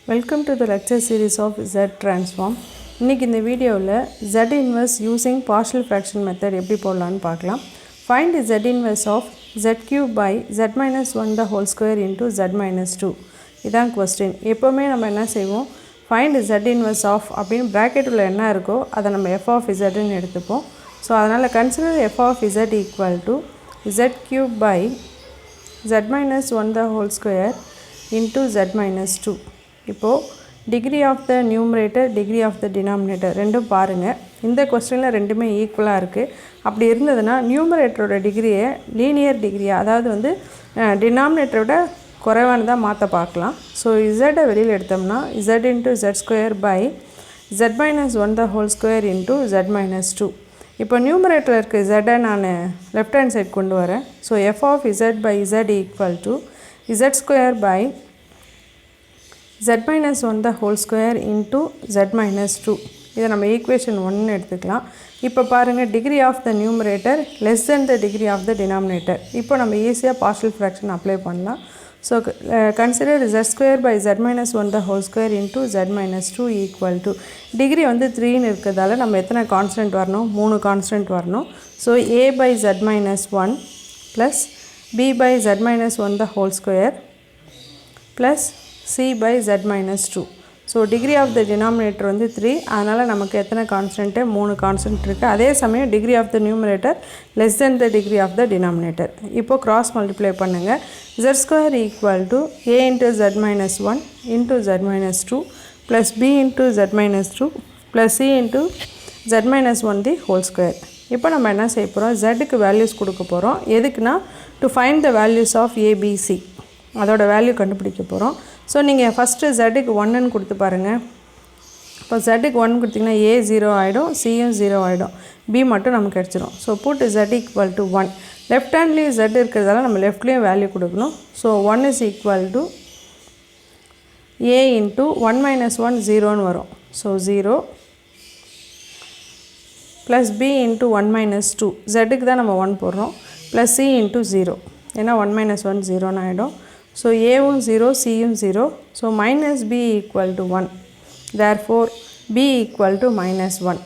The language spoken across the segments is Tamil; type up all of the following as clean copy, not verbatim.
Welcome to the lecture series of Z transform. இன்னைக்கு இந்த வீடியோவில் Z inverse using partial fraction method எப்படி போடலாம்னு பார்க்கலாம். Find Z inverse of Z cube by Z minus 1 the whole square into Z minus 2. இதான் question. எப்போவுமே நம்ம என்ன செய்வோம், find Z inverse of அப்படின்னு ப்ராக்கெட்டில் என்ன இருக்கோ அதை நம்ம f of zன்னு எடுத்துப்போம். ஸோ அதனால் consider f of z equal to Z cube by Z minus 1 the whole square into Z minus 2. இப்போது degree of the numerator, degree of the denominator ரெண்டும் பாருங்கள். இந்த கொஸ்டினில் ரெண்டுமே ஈக்குவலாக இருக்குது. அப்படி இருந்ததுன்னா நியூமரேட்டரோட டிகிரியை லீனியர் டிகிரியாக, அதாவது வந்து டினாமினேட்டரோட குறைவானதாக மாற்ற பார்க்கலாம். ஸோ இசட்டை வெளியில் எடுத்தோம்னா z into z square by z minus 1 the whole square into z minus 2. இப்போ நியூமரேட்டரில் இருக்க z நான் லெஃப்ட் ஹேண்ட் சைட் கொண்டு வரேன். So f of z by z equal to z square by z minus 1 the whole square into z minus 2. இதை நம்ம ஈக்குவேஷன் 1 எடுத்துக்கலாம். இப்போ பாருங்கள், degree of the numerator less than the degree of the denominator. இப்போ நம்ம ஈஸியாக partial fraction அப்ளை பண்ணலாம். So consider z square by z minus 1 the whole square into z minus 2 equal to degree வந்து 3ன்னு இருக்கிறதால நம்ம எத்தனை கான்ஸ்டன்ட் வரணும், 3 கான்ஸ்டன்ட் வரணும். So a by z minus 1 plus b by z minus 1 the whole square plus c by z minus 2. So degree of the denominator வந்து 3, அதனால் நமக்கு எத்தனை கான்ஸ்டன்ட்டு, 3 கான்ஸ்டன்ட் இருக்குது. அதே சமயம் degree of the numerator less than the degree of the denominator. இப்போது கிராஸ் மல்டிப்ளை பண்ணுங்கள். z square equal to a into z minus 1 into z minus 2 plus b into z minus 2 plus c into z minus 1 the whole square. இப்போ நம்ம என்ன செய்ய போகிறோம், zக்கு வேல்யூஸ் கொடுக்க போகிறோம். எதுக்குன்னா to find the values of ABC, அதோட வேல்யூ கண்டுபிடிக்க போகிறோம். ஸோ நீங்கள் ஃபஸ்ட்டு zக்கு 1ன்னு கொடுத்து பாருங்கள். இப்போ zக்கு 1 கொடுத்திங்கன்னா a 0 ஆகிடும், cயும் 0 ஆகிடும், b மட்டும் நமக்கு கிடச்சிரும். So put z equal to 1. Left ஹேண்ட்லேயும் z இருக்கிறதால நம்ம லெஃப்ட்லேயும் வேல்யூ கொடுக்கணும். So 1 is equal to a into 1 minus 1 0ன்னு வரும். So 0 plus b into 1 minus 2, zக்கு தான் நம்ம 1 போடுறோம், ப்ளஸ் c இன்ட்டு 0, ஏன்னா 1 மைனஸ் 1 0ன்னு ஆகிடும். ஸோ ஏவும் 0, சியும் 0. So minus b equal to 1. Therefore b equal to minus 1.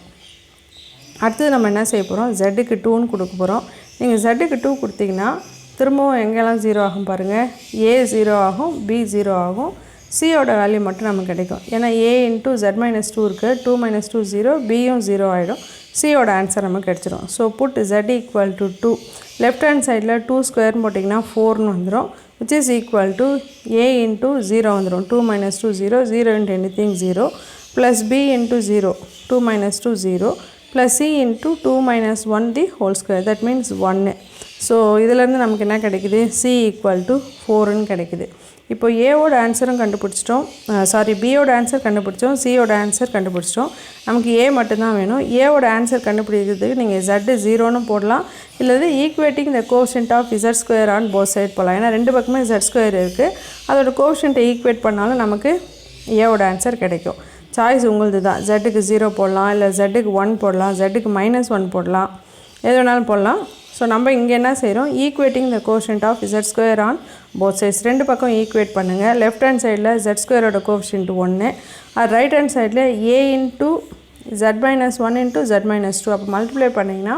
அடுத்தது நம்ம என்ன செய்ய போகிறோம், zக்கு 2ன்னு கொடுக்க போகிறோம். நீங்கள் zக்கு 2 கொடுத்தீங்கன்னா திரும்பவும் எங்கெல்லாம் 0 ஆகும் பாருங்கள். a 0 ஆகும், b 0 ஆகும், சியோட வேல்யூ மட்டும் நமக்கு கிடைக்கும். ஏன்னா a இன்ட்டு z மைனஸ் 2 இருக்குது, 2 மைனஸ் 2 0, பியும் 0 ஆகிடும், சியோட ஆன்சர் நமக்கு கிடச்சிரும். So put z equal to 2. Left hand சைடில் 2 ஸ்கொயர் போட்டிங்கன்னா 4ன்னு வந்துடும், which is equal to a into 0 வந்துடும். 2 minus 2 0, 0 into anything 0, plus b into 0, 2 minus 2 0, plus c into 2 minus 1 the whole square, that means 1. So இதிலேருந்து நமக்கு என்ன கிடைக்குது, c equal to 4ன்னு கிடைக்குது. இப்போ ஏவோட ஆன்சரும் கண்டுபிடிச்சிட்டோம், பியோட ஆன்சர் கண்டுபிடிச்சோம், சியோட ஆன்சர் கண்டுபிடிச்சிட்டோம். நமக்கு ஏ மட்டும்தான் வேணும். ஏவோட ஆன்சர் கண்டுபிடிக்கிறதுக்கு நீங்கள் z 0ன்னு போடலாம், இல்லது equating the quotient of z square on both side போடலாம். ஏன்னா ரெண்டு பக்கமே z ஸ்கொயர் இருக்குது, அதோட கோஷன்ட்டை ஈக்குவேட் பண்ணாலும் நமக்கு ஏவோட ஆன்சர் கிடைக்கும். சாய்ஸ் உங்களது தான். zக்கு 0 போடலாம், இல்லை zக்கு 1 போடலாம், zக்கு மைனஸ் 1 போடலாம், எது வேணாலும் போடலாம். ஸோ நம்ம இங்கே என்ன செய்கிறோம், equating the quotient of z square on both sides. ரெண்டு பக்கம் ஈக்குவேட் பண்ணுங்கள். லெஃப்ட் ஹேண்ட் சைடில் z ஸ்கொயரோட கோஷன்ட் 1, அது ரைட் ஹேண்ட் சைடில் a into z minus 1 into z minus 2. அப்போ மல்டிப்ளை பண்ணிங்கன்னா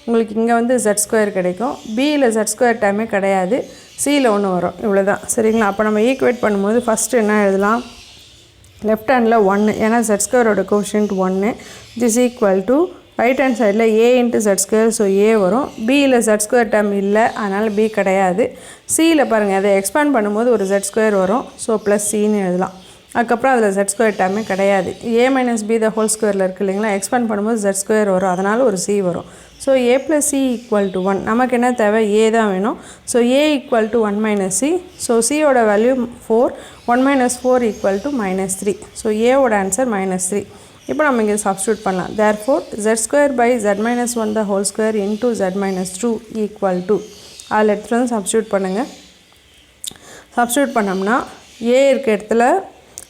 உங்களுக்கு இங்கே வந்து z ஸ்கொயர் கிடைக்கும். பியில் z ஸ்கொயர் டைமே கிடையாது, சியில் 1 வரும், இவ்வளோ தான். சரிங்களா? அப்போ நம்ம ஈக்குவேட் பண்ணும்போது ஃபஸ்ட்டு என்ன எழுதலாம், லெஃப்ட் ஹேண்டில் 1, ஏன்னா z ஸ்கொயரோட quotient 1, this equal to right hand சைடில் a into z square, so a வரும். பியில் z ஸ்கொயர் டைம் இல்லை, அதனால் b கிடையாது. சியில் பாருங்கள், அதை எக்ஸ்பேண்ட் பண்ணும்போது ஒரு z ஸ்கொயர் வரும், ஸோ ப்ளஸ் சின்னு எழுதலாம். அதுக்கப்புறம் அதில் z ஸ்கொயர் டைமே கிடையாது. a minus b the whole ஸ்கொயரில் இருக்குது இல்லைங்களா, எக்ஸ்பேண்ட் பண்ணும்போது z ஸ்கொயர் வரும், அதனால் ஒரு c வரும். So a plus c equal to 1. நமக்கு என்ன தேவை, a தான் வேணும். So a equal to 1 minus c. So சியோட value 4, 1 minus 4 equal to minus 3. So ஏவோட ஆன்சர் மைனஸ் 3. இப்போ நம்ம இங்கே சப்ஸ்டியூட் பண்ணலாம். Therefore z square by z minus 1 the whole square into z minus 2 equal to, அதில் எடுத்துகிட்டு வந்து சப்ஸ்டியூட் பண்ணுங்கள். சப்ஸ்டியூட் பண்ணோம்னா a இருக்க இடத்துல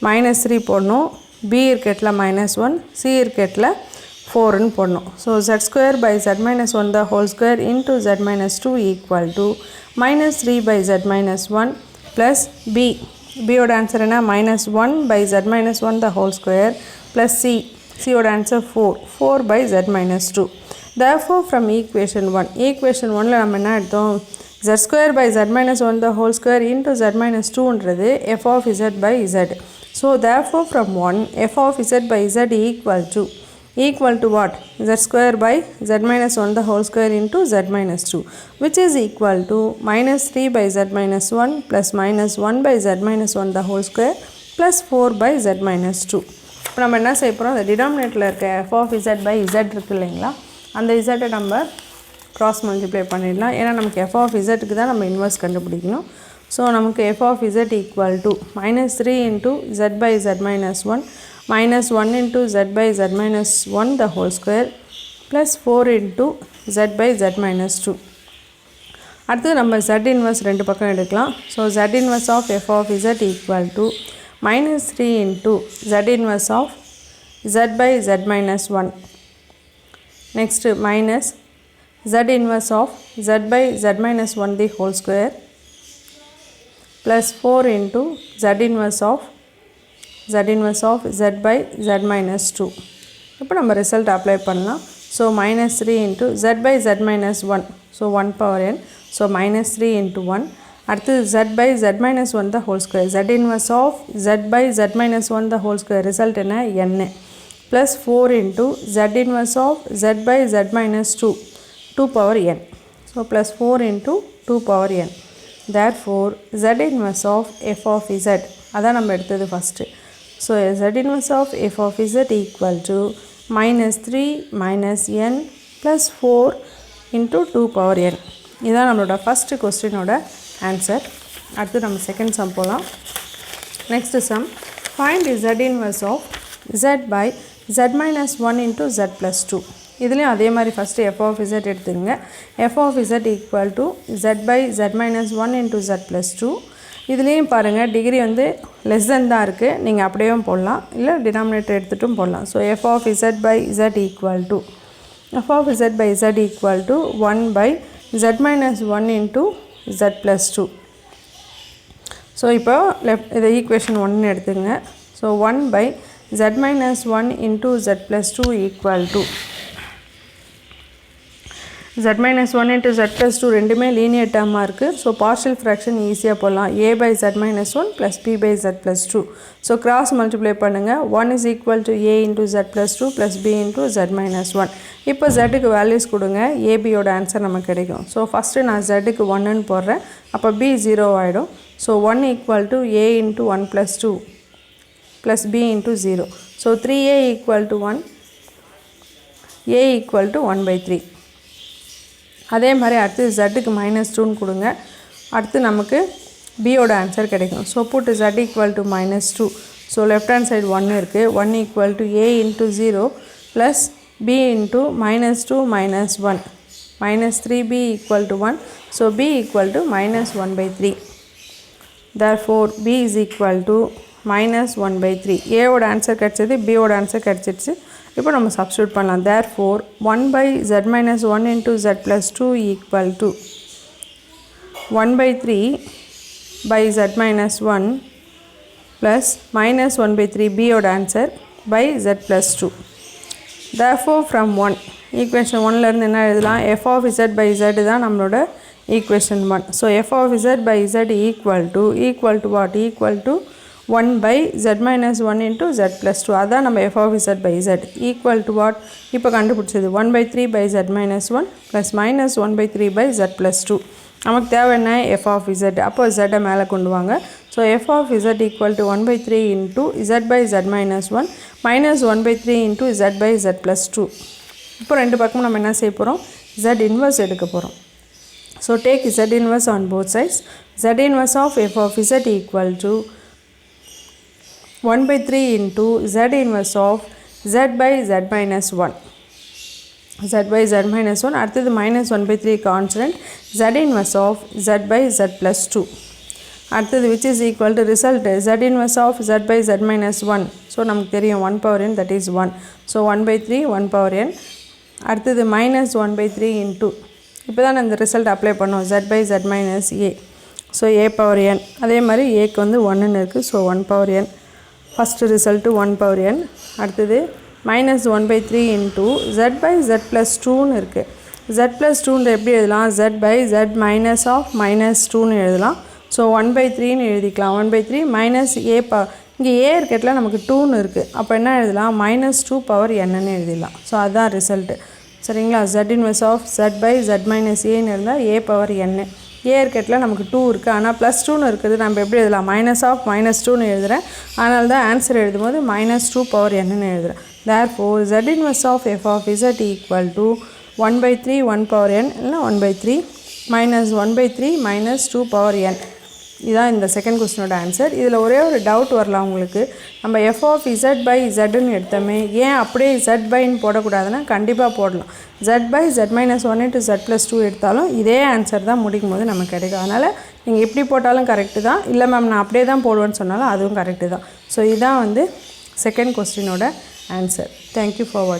மைனஸ் 3 போடணும், b இருக்க இடத்துல மைனஸ் 1, c இருக்க இடத்துல 4ன்னு போடணும். So z square by z minus 1 the whole square into z minus 2 equal to minus 3 by z minus 1 plus b B ஓட ஆன்சர் என்ன minus 1 by z minus 1 the whole square plus C ஓட answer 4 by z minus 2. Therefore from equation 1 நம்ம என்ன எடுத்தோம் z square by z minus 1 the whole square into z minus 2 ன்றது f of z by z. So therefore from 1 f of z by z equal to what? Z square by z minus 1 the whole square into z minus 2, which is equal to minus 3 by z minus 1 plus minus 1 by z minus 1 the whole square plus 4 by z minus 2. இப்போ நம்ம என்ன செய்ய போகிறோம், அந்த டினாமினேட்டரில் இருக்க f of z by z இருக்கு இல்லைங்களா, அந்த z நம்ம cross multiply பண்ணிடலாம். ஏன்னா நமக்கு f of zக்கு தான் நம்ம இன்வர்ஸ் கண்டுபிடிக்கணும். ஸோ நமக்கு f of z equal to minus 3 into z by z minus 1 minus 1 into z by z minus 1 the whole square plus 4 into z by z minus 2. அடுத்து நம்ம z inverse ரெண்டு பக்கம் எடுக்கலாம். So z inverse of f of z equal to minus 3 into z inverse of z by z minus 1. Next minus z inverse of z by z minus 1 the whole square plus 4 into z inverse of z by z minus 2. இப்போ நம்ம ரிசல்ட் அப்ளை பண்ணலாம். So minus 3 into z by z minus 1, so 1 power n, so minus 3 into 1. அடுத்து z by z minus 1 the whole square, z inverse of z by z minus 1 the whole square, result என்ன n, plus 4 into z inverse of z by z minus 2, 2 power n, so plus 4 into 2 power n. Therefore z inverse of f of z, அதான் நம்ம எடுத்தது first. So z inverse of f of z equal to minus 3 minus n plus 4 into 2 power n. இதுதான் நம்மளோட ஃபஸ்ட்டு கொஸ்டினோட ஆன்சர். அடுத்து நம்ம செகண்ட் சம் போகலாம். Next sum, find z inverse of z by z minus 1 into z plus 2. இதுலேயும் அதே மாதிரி ஃபஸ்ட்டு f of z எடுத்துங்க. f of z equal to z by z minus 1 into z plus 2. இதுலேயும் பாருங்கள் டிகிரி வந்து லெஸ் தென் தான் இருக்குது, நீங்கள் அப்படியே போடலாம், இல்லை டினாமினேட்டர் எடுத்துகிட்டும் போடலாம். So f of z by z equal to 1 by z minus 1 into z plus 2. So இப்போ இதை ஈக்குவேஷன் 1 எடுத்துங்க. So 1 by z minus 1 into z plus 2 equal to z minus 1 into z plus 2 ரெண்டுமே லீனியர் டேர்மாக இருக்குது. ஸோ பார்ஷியல் ஃப்ராக்ஷன் ஈஸியாக போடலாம். a by z minus 1 plus b by z plus 2. So cross multiply பண்ணுங்கள். 1 is equal to a into z plus 2 plus b into z minus 1. இப்போ zக்கு வேல்யூஸ் கொடுங்க, abயோட ஆன்சர் நமக்கு கிடைக்கும். ஸோ ஃபஸ்ட்டு நான் zக்கு 1ன்னு போடுறேன், அப்போ b 0 ஆகிடும். So 1 equal to a into 1 plus 2 plus b into 0. So 3a equal to 1, a equal to 1 by 3. அதே மாதிரி அடுத்து zக்கு minus 2ன்னு கொடுங்க. அடுத்து நமக்கு bயோட ஆன்சர் கிடைக்கும். So put z equal to minus 2. So left hand side 1 இருக்குது. 1 equal to a into 0 plus b into minus 2 minus 1 minus 3b equal to 1. So b equal to minus 1 by 3. Therefore b is equal to minus 1 by 3. ஏவோட ஆன்சர் கிடச்சது, bயோட ஆன்சர் கிடச்சிடுச்சு. இப்போ நம்ம சப்ஸ்டியூட் பண்ணலாம். Therefore 1 by z minus 1 into z plus 2 equal to 1 by 3 by z minus 1 plus minus 1 by 3 bயோட ஆன்சர் by z plus 2. Therefore from 1 equation 1லேருந்து என்ன எழுதலாம், f of z by z தான் நம்மளோட equation 1. So f of z by z equal to what? Equal to 1 by z minus 1 into z plus 2. அதான் நம்ம f of z by z equal to what? இப்போ கண்டுபிடிச்சது 1 by 3 by z minus 1 plus minus 1 by 3 by z plus 2. நமக்கு தேவை என்ன, f of z. அப்போ z மேலே கொண்டு வாங்க. So f of z equal to 1 by 3 into z by z minus 1 minus 1 by 3 into z by z plus 2. இப்போ ரெண்டு பக்கமும் நம்ம என்ன செய்ய போகிறோம், z inverse எடுக்க போகிறோம். So take z inverse on both sides. z inverse of f of z equal to 1 by 3 into z inverse of z by z minus 1. z by z minus 1. அடுத்தது minus 1 by 3 constant. z inverse of z by z plus 2. அடுத்தது which is equal to result z inverse of z by z minus 1. So நமக்கு தெரியும் 1 power n, that is 1. So 1 by 3 1 power n. அடுத்தது minus 1 by 3 into, இப்போ தான் இந்த ரிசல்ட் அப்ளை பண்ணோம், z by z minus a. So a power n. அதே மாதிரி ஏக்கு வந்து 1ன்னு இருக்குது. So 1 power n. First result 1 power n. அடுத்தது -1/3 into z by z plus 2ன்னு இருக்குது. z plus 2ன்ற எப்படி எழுதலாம்? z by z minus of minus 2ன்னு எழுதலாம். ஸோ 1/3ன்னு எழுதிக்கலாம். 1/3 மைனஸ் a இங்கே a இருக்கட்டில் நமக்கு 2ன்னு இருக்குது. அப்போ என்ன எழுதலாம்? -2 power nன்னு எழுதிடலாம். ஸோ அதுதான் ரிசல்ட்டு. சரிங்களா? z inverse of z by z minus aன்னு இருந்தால் a power n. a இருக்கட்டில் நமக்கு 2 இருக்குது. ஆனால் +2ன்னு இருக்குது. நம்ம எப்படி எழுதலாம்? -2ன்னு எழுதுகிறேன். அதனால தான் ஆன்சர் எழுதும்போது -2 power nன்னு எழுதுகிறேன். therefore z inverse of f of z equal to 1/3 1 power n இல்லைனா 1/3 -1/3 -2 power n. இதுதான் இந்த செகண்ட் கொஸ்டினோட ஆன்சர். இதில் ஒரே ஒரு டவுட் வரலாம் உங்களுக்கு. நம்ம f of z by zன்னு எடுத்தோமே, ஏன் அப்படியே z byன்னு போடக்கூடாதுன்னா கண்டிப்பாக போடலாம். z by z minus 1 into z plus 2 எடுத்தாலும் இதே ஆன்சர் தான் முடிக்கும் போது நமக்கு கிடைக்கும். அதனால் நீங்கள் எப்படி போட்டாலும் கரெக்டு தான். இல்லை மேம் நான் அப்படியே தான் போடுவேன்னு சொன்னாலும் அதுவும் கரெக்டு தான். ஸோ இதுதான் வந்து செகண்ட் கொஸ்டினோட ஆன்சர். தேங்க்யூ ஃபார் வாட்சிங்.